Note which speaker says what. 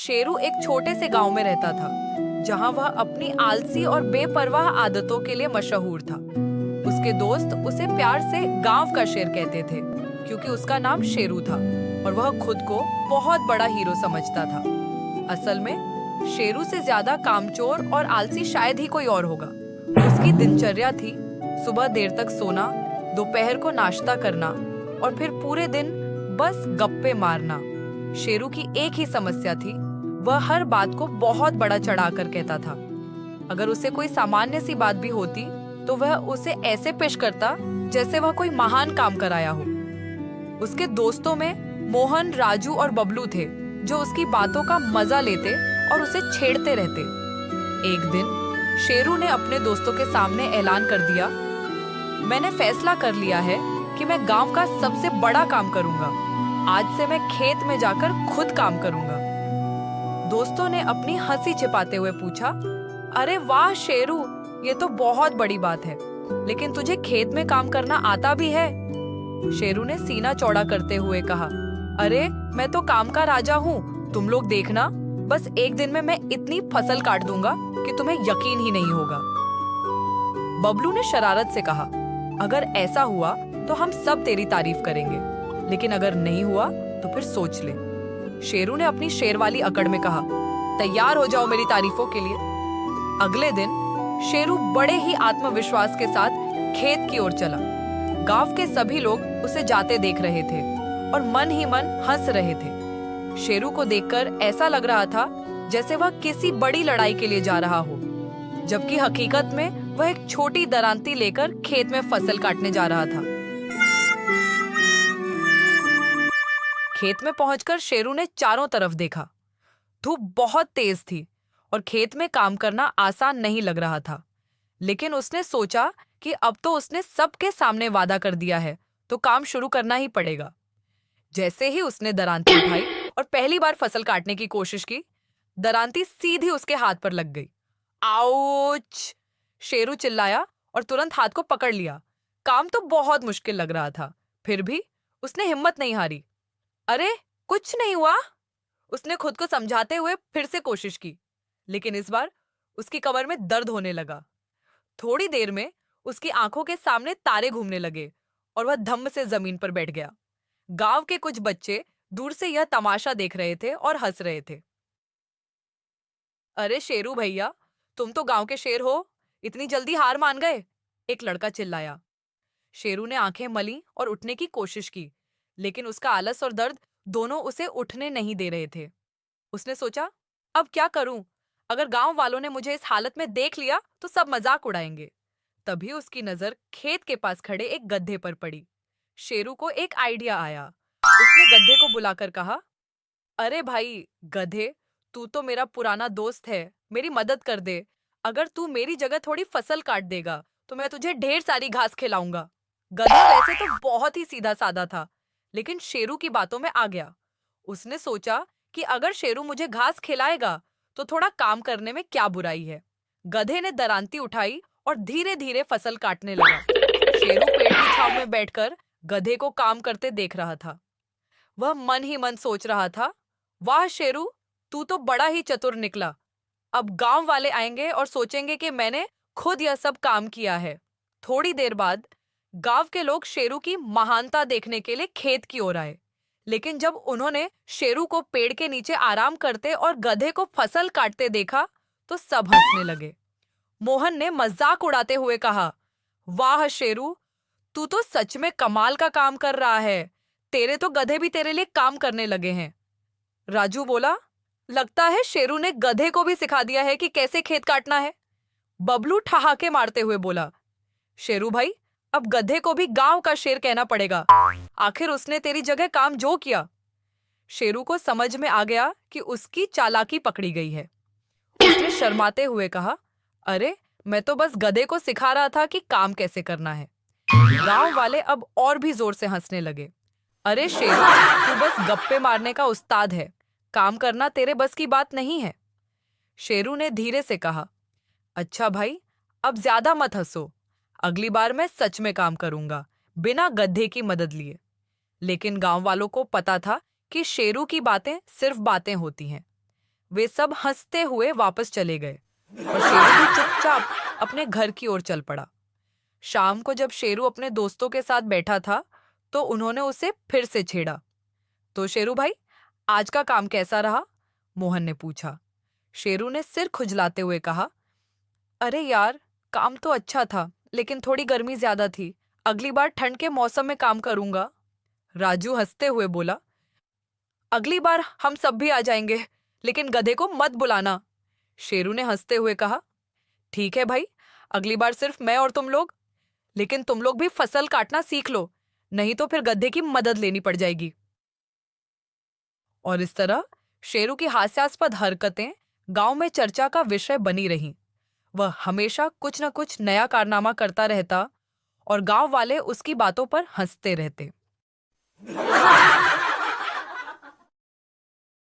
Speaker 1: शेरू एक छोटे से गांव में रहता था, जहां वह अपनी आलसी और बेपरवाह आदतों के लिए मशहूर था। उसके दोस्त उसे प्यार से गांव का शेर कहते थे, क्योंकि उसका नाम शेरू था और वह खुद को बहुत बड़ा हीरो समझता था। असल में शेरू से ज्यादा कामचोर और आलसी शायद ही कोई और होगा। उसकी दिनचर्या थी सुबह देर तक सोना, दोपहर को नाश्ता करना और फिर पूरे दिन बस गप्पे मारना। शेरू की एक ही समस्या थी, वह हर बात को बहुत बड़ा चढ़ाकर कहता था। अगर उसे कोई सामान्य सी बात भी होती तो वह उसे ऐसे पेश करता जैसे वह कोई महान काम कराया हो। उसके दोस्तों में मोहन, राजू और बबलू थे, जो उसकी बातों का मजा लेते और उसे छेड़ते रहते। एक दिन शेरू ने अपने दोस्तों के सामने ऐलान कर दिया, मैंने फैसला कर लिया है कि मैं गांव का सबसे बड़ा काम करूंगा। आज से मैं खेत में जाकर खुद काम करूंगा। दोस्तों ने अपनी हंसी छिपाते हुए पूछा, अरे वाह शेरू, ये तो बहुत बड़ी बात है, लेकिन तुझे खेत में काम करना आता भी है? शेरू ने सीना चौड़ा करते हुए कहा, अरे मैं तो काम का राजा हूँ, तुम लोग देखना, बस एक दिन में मैं इतनी फसल काट दूंगा कि तुम्हें यकीन ही नहीं होगा। बबलू ने शरारत से कहा, अगर ऐसा हुआ तो हम सब तेरी तारीफ करेंगे, लेकिन अगर नहीं हुआ तो फिर सोच ले। शेरू ने अपनी शेर वाली अकड़ में कहा, तैयार हो जाओ मेरी तारीफों के लिए। अगले दिन शेरू बड़े ही आत्मविश्वास के साथ खेत की ओर चला। गांव के सभी लोग उसे जाते देख रहे थे और मन ही मन हंस रहे थे। शेरू को देखकर ऐसा लग रहा था जैसे वह किसी बड़ी लड़ाई के लिए जा रहा हो, जबकि हकीकत में वह एक छोटी दरांती लेकर खेत में फसल काटने जा रहा था। खेत में पहुंचकर शेरू ने चारों तरफ देखा। धूप बहुत तेज थी और खेत में काम करना आसान नहीं लग रहा था, लेकिन उसने सोचा कि अब तो उसने सबके सामने वादा कर दिया है, तो काम शुरू करना ही पड़ेगा। जैसे ही उसने दरांती उठाई और पहली बार फसल काटने की कोशिश की, दरांती सीधी उसके हाथ पर लग गई। आउच! शेरू चिल्लाया और तुरंत हाथ को पकड़ लिया। काम तो बहुत मुश्किल लग रहा था, फिर भी उसने हिम्मत नहीं हारी। अरे कुछ नहीं हुआ, उसने खुद को समझाते हुए फिर से कोशिश की, लेकिन इस बार उसकी कमर में दर्द होने लगा। थोड़ी देर में उसकी आंखों के सामने तारे घूमने लगे और वह धम्म से जमीन पर बैठ गया। गांव के कुछ बच्चे दूर से यह तमाशा देख रहे थे और हंस रहे थे। अरे शेरू भैया, तुम तो गांव के शेर हो, इतनी जल्दी हार मान गए? एक लड़का चिल्लाया। शेरू ने आंखें मली और उठने की कोशिश की, लेकिन उसका आलस और दर्द दोनों उसे उठने नहीं दे रहे थे। उसने सोचा, अब क्या करूं? अगर गांव वालों ने मुझे इस हालत में देख लिया तो सब मजाक उड़ाएंगे। तभी उसकी नजर खेत के पास खड़े एक गधे पर पड़ी। शेरू को एक आइडिया आया। उसने गधे को बुलाकर कहा, अरे भाई गधे, तू तो मेरा पुराना दोस्त है, मेरी मदद कर दे। अगर तू मेरी जगह थोड़ी फसल काट देगा तो मैं तुझे ढेर सारी घास खिलाऊंगा। गधा वैसे तो बहुत ही सीधा साधा था, लेकिन शेरू की बातों में आ गया। उसने सोचा कि अगर शेरू मुझे घास खिलाएगा तो थोड़ा काम करने में क्या बुराई है। गधे ने दरांती उठाई और धीरे धीरे फसल काटने लगा। शेरू पेड़ की छांव में बैठकर गधे को काम करते देख रहा था। वह मन ही मन सोच रहा था, वाह शेरू, तू तो बड़ा ही चतुर निकला। अब गांव वाले आएंगे और सोचेंगे कि मैंने खुद यह सब काम किया है। थोड़ी देर बाद गांव के लोग शेरू की महानता देखने के लिए खेत की ओर आए, लेकिन जब उन्होंने शेरू को पेड़ के नीचे आराम करते और गधे को फसल काटते देखा तो सब हंसने लगे। मोहन ने मजाक उड़ाते हुए कहा, वाह शेरू, तू तो सच में कमाल का काम कर रहा है, तेरे तो गधे भी तेरे लिए काम करने लगे हैं। राजू बोला, लगता है शेरू ने गधे को भी सिखा दिया है कि कैसे खेत काटना है। बबलू ठहाके मारते हुए बोला, शेरू भाई, अब गधे को भी गांव का शेर कहना पड़ेगा, आखिर उसने तेरी जगह काम जो किया। शेरू को समझ में आ गया कि उसकी चालाकी पकड़ी गई है। उसने शर्माते हुए कहा, अरे मैं तो बस गधे को सिखा रहा था कि काम कैसे करना है। गांव वाले अब और भी जोर से हंसने लगे। अरे शेरू, तू बस गप्पे मारने का उस्ताद है, काम करना तेरे बस की बात नहीं है। शेरू ने धीरे से कहा, अच्छा भाई, अब ज्यादा मत हंसो, अगली बार मैं सच में काम करूंगा, बिना गधे की मदद लिए। लेकिन गांव वालों को पता था कि शेरू की बातें सिर्फ बातें होती हैं। वे सब हंसते हुए वापस चले गए और शेरू भी चुपचाप अपने घर की ओर चल पड़ा। शाम को जब शेरू अपने दोस्तों के साथ बैठा था तो उन्होंने उसे फिर से छेड़ा। तो शेरू भाई, आज का काम कैसा रहा? मोहन ने पूछा। शेरू ने सिर खुजलाते हुए कहा, अरे यार, काम तो अच्छा था, लेकिन थोड़ी गर्मी ज्यादा थी। अगली बार ठंड के मौसम में काम करूंगा। राजू हंसते हुए बोला, अगली बार हम सब भी आ जाएंगे, लेकिन गधे को मत बुलाना। शेरू ने हंसते हुए कहा, ठीक है भाई, अगली बार सिर्फ मैं और तुम लोग। लेकिन तुम लोग भी फसल काटना सीख लो, नहीं तो फिर गधे की मदद लेनी पड़ जाएगी। और इस तरह शेरू की हास्यास्पद हरकतें गांव में चर्चा का विषय बनी रहीं। वह हमेशा कुछ न कुछ नया कारनामा करता रहता और गांव वाले उसकी बातों पर हंसते रहते।